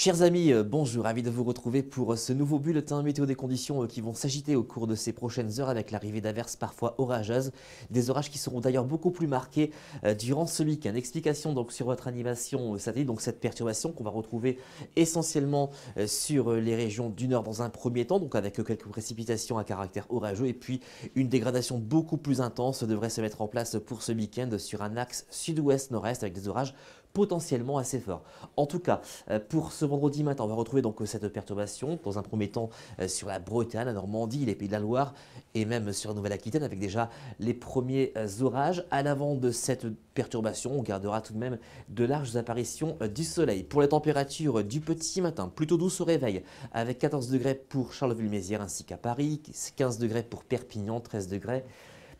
Chers amis, bonjour, ravi de vous retrouver pour ce nouveau bulletin météo des conditions qui vont s'agiter au cours de ces prochaines heures avec l'arrivée d'averses parfois orageuses. Des orages qui seront d'ailleurs beaucoup plus marqués durant ce week-end. Explication donc sur votre animation satellite, donc cette perturbation qu'on va retrouver essentiellement sur les régions du nord dans un premier temps, donc avec quelques précipitations à caractère orageux et puis une dégradation beaucoup plus intense devrait se mettre en place pour ce week-end sur un axe sud-ouest-nord-est avec des orages potentiellement assez forts. En tout cas, pour ce vendredi matin, on va retrouver donc cette perturbation, dans un premier temps sur la Bretagne, la Normandie, les Pays de la Loire et même sur la Nouvelle-Aquitaine avec déjà les premiers orages. À l'avant de cette perturbation, on gardera tout de même de larges apparitions du soleil. Pour les températures du petit matin, plutôt douce au réveil, avec 14 degrés pour Charleville-Mézières ainsi qu'à Paris, 15 degrés pour Perpignan, 13 degrés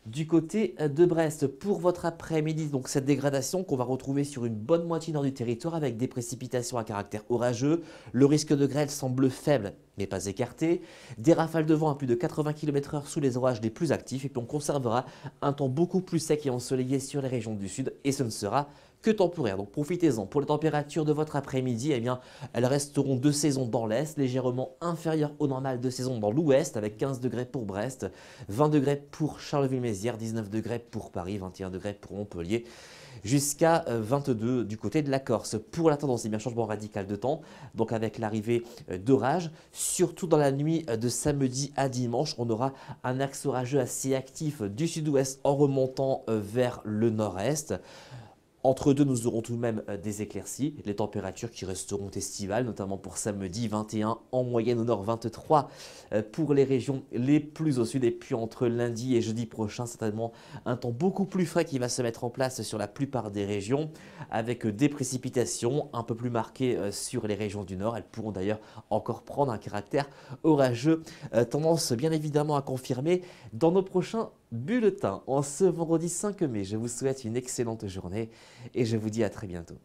du côté de Brest. Pour votre après-midi, donc cette dégradation qu'on va retrouver sur une bonne moitié nord du territoire avec des précipitations à caractère orageux. Le risque de grêle semble faible mais pas écarté. Des rafales de vent à plus de 80 km/h sous les orages les plus actifs et puis on conservera un temps beaucoup plus sec et ensoleillé sur les régions du sud et ce ne sera que temporaire. Donc profitez-en. Pour les températures de votre après-midi, eh bien, elles resteront de saison dans l'est, légèrement inférieures au normal de saison dans l'ouest, avec 15 degrés pour Brest, 20 degrés pour Charleville-Mézières, 19 degrés pour Paris, 21 degrés pour Montpellier, jusqu'à 22 du côté de la Corse. Pour la tendance, eh bien, changement radical de temps, donc avec l'arrivée d'orages, surtout dans la nuit de samedi à dimanche, on aura un axe orageux assez actif du sud-ouest en remontant vers le nord-est. Entre deux, nous aurons tout de même des éclaircies, les températures qui resteront estivales, notamment pour samedi 21 en moyenne au nord, 23 pour les régions les plus au sud. Et puis entre lundi et jeudi prochain, certainement un temps beaucoup plus frais qui va se mettre en place sur la plupart des régions, avec des précipitations un peu plus marquées sur les régions du nord. Elles pourront d'ailleurs encore prendre un caractère orageux, tendance bien évidemment à confirmer dans nos prochains bulletins. En ce vendredi 5 mai, je vous souhaite une excellente journée et je vous dis à très bientôt.